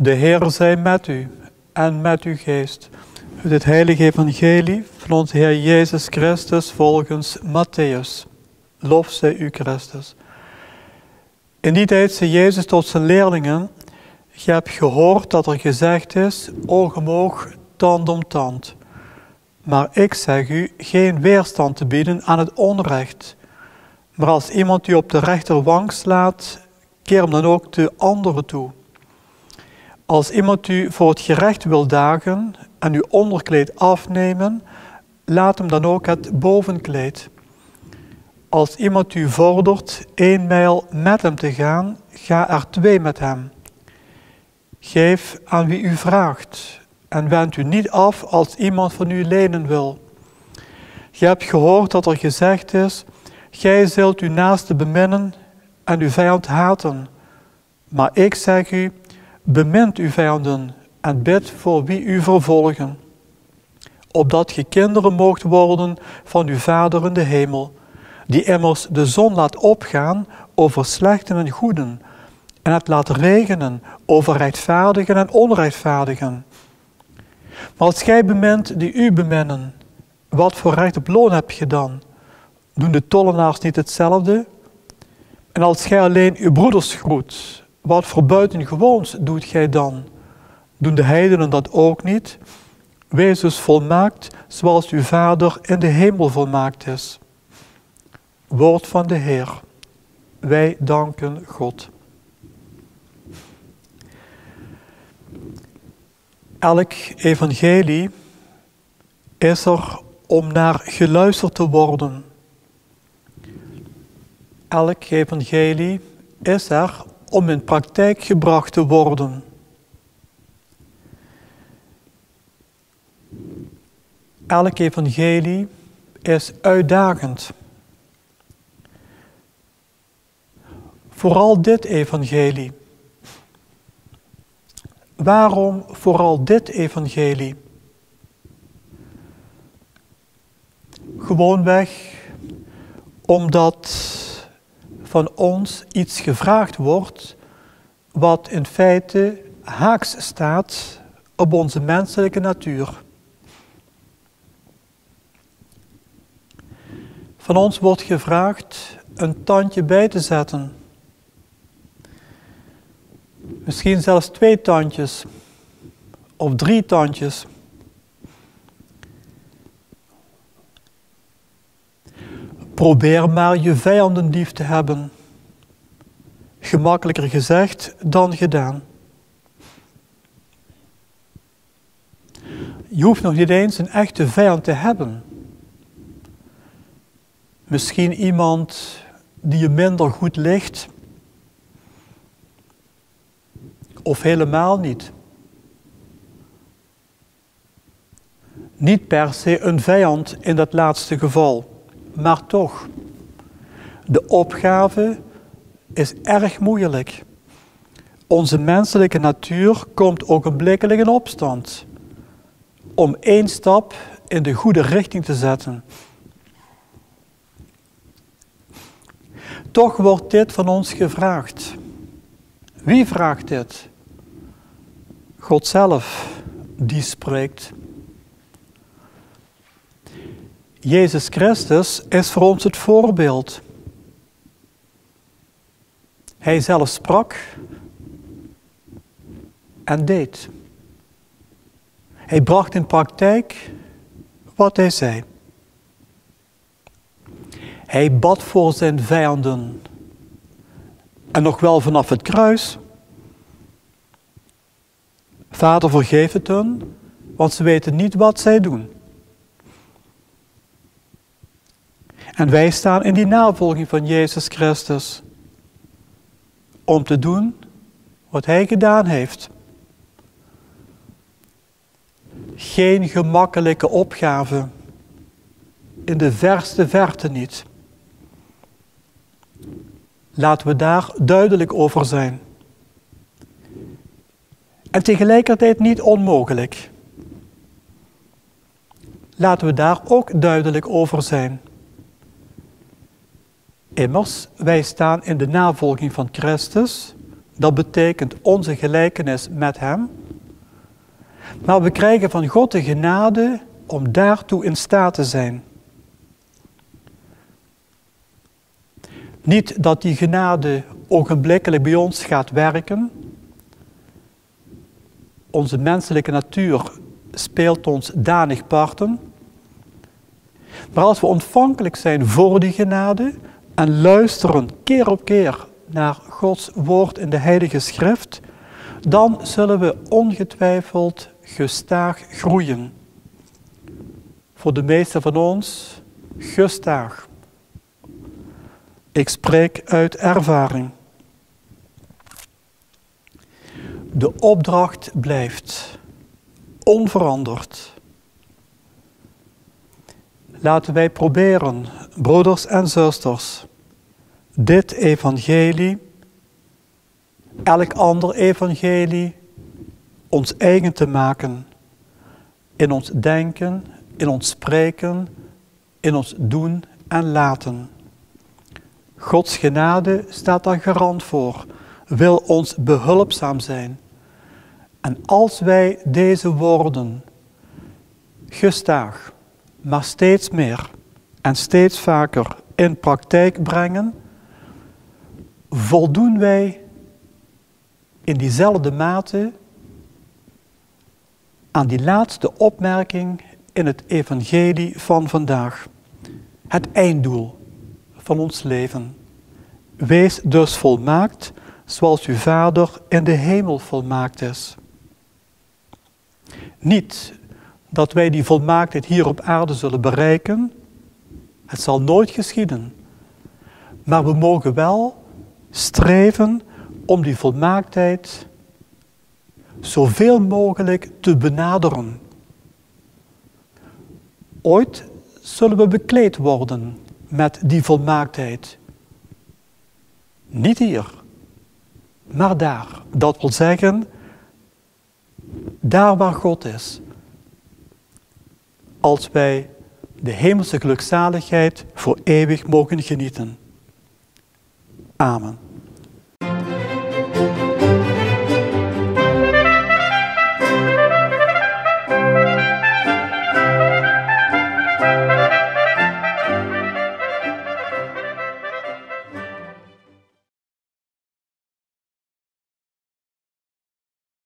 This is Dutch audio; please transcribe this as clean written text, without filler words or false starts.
De Heer zij met u en met uw geest. Uit het heilige evangelie van onze Heer Jezus Christus volgens Matthäus. Lof zij u Christus. In die tijd zei Jezus tot zijn leerlingen: Je hebt gehoord dat er gezegd is, oog om oog, tand om tand. Maar ik zeg u, geen weerstand te bieden aan het onrecht. Maar als iemand u op de rechterwang slaat, keer hem dan ook de andere toe. Als iemand u voor het gerecht wil dagen en uw onderkleed afnemen, laat hem dan ook het bovenkleed. Als iemand u vordert 1 mijl met hem te gaan, ga er 2 met hem. Geef aan wie u vraagt en wend u niet af als iemand van u lenen wil. Je hebt gehoord dat er gezegd is, gij zult uw naaste beminnen en uw vijand haten. Maar ik zeg u, bemint uw vijanden en bid voor wie u vervolgen. Opdat ge kinderen moogt worden van uw Vader in de hemel, die immers de zon laat opgaan over slechten en goeden, en het laat regenen over rechtvaardigen en onrechtvaardigen. Maar als gij bemint die u beminnen, wat voor recht op loon heb je dan? Doen de tollenaars niet hetzelfde? En als gij alleen uw broeders groet, wat voor buitengewoons doet gij dan? Doen de heidenen dat ook niet? Wees dus volmaakt, zoals uw Vader in de hemel volmaakt is. Woord van de Heer. Wij danken God. Elk evangelie is er om naar geluisterd te worden. Elk evangelie is er om in praktijk gebracht te worden. Elk evangelie is uitdagend. Vooral dit evangelie. Waarom vooral dit evangelie? Gewoonweg omdat van ons iets gevraagd wordt wat in feite haaks staat op onze menselijke natuur. Van ons wordt gevraagd een tandje bij te zetten. Misschien zelfs 2 tandjes of 3 tandjes. Probeer maar je vijanden lief te hebben. Gemakkelijker gezegd dan gedaan. Je hoeft nog niet eens een echte vijand te hebben. Misschien iemand die je minder goed ligt. Of helemaal niet. Niet per se een vijand in dat laatste geval, maar toch. De opgave is erg moeilijk. Onze menselijke natuur komt ogenblikkelijk in opstand om 1 stap in de goede richting te zetten. Toch wordt dit van ons gevraagd. Wie vraagt dit? God zelf, die spreekt. Jezus Christus is voor ons het voorbeeld. Hij zelf sprak en deed. Hij bracht in praktijk wat hij zei. Hij bad voor zijn vijanden. En nog wel vanaf het kruis. Vader, vergeef het hun, want ze weten niet wat zij doen. En wij staan in die navolging van Jezus Christus. Om te doen wat hij gedaan heeft. Geen gemakkelijke opgave. In de verste verte niet. Laten we daar duidelijk over zijn. En tegelijkertijd niet onmogelijk. Laten we daar ook duidelijk over zijn. Immers, wij staan in de navolging van Christus, Dat betekent onze gelijkenis met Hem. Maar we krijgen van God de genade om daartoe in staat te zijn. Niet dat die genade ogenblikkelijk bij ons gaat werken. Onze menselijke natuur speelt ons danig parten. Maar als we ontvankelijk zijn voor die genade en luisteren keer op keer naar Gods woord in de Heilige Schrift, dan zullen we ongetwijfeld gestaag groeien. Voor de meesten van ons gestaag. Ik spreek uit ervaring. De opdracht blijft onveranderd. Laten wij proberen, broeders en zusters, dit evangelie, elk ander evangelie, ons eigen te maken. In ons denken, in ons spreken, in ons doen en laten. Gods genade staat daar garant voor, wil ons behulpzaam zijn. En als wij deze woorden gestaag, maar steeds meer en steeds vaker in praktijk brengen, voldoen wij in diezelfde mate aan die laatste opmerking in het evangelie van vandaag. Het einddoel van ons leven. Wees dus volmaakt, zoals uw Vader in de hemel volmaakt is. Niet dat wij die volmaaktheid hier op aarde zullen bereiken. Het zal nooit geschieden. Maar we mogen wel streven om die volmaaktheid zoveel mogelijk te benaderen. Ooit zullen we bekleed worden met die volmaaktheid. Niet hier, maar daar. Dat wil zeggen, daar waar God is. Als wij de hemelse gelukzaligheid voor eeuwig mogen genieten. Amen.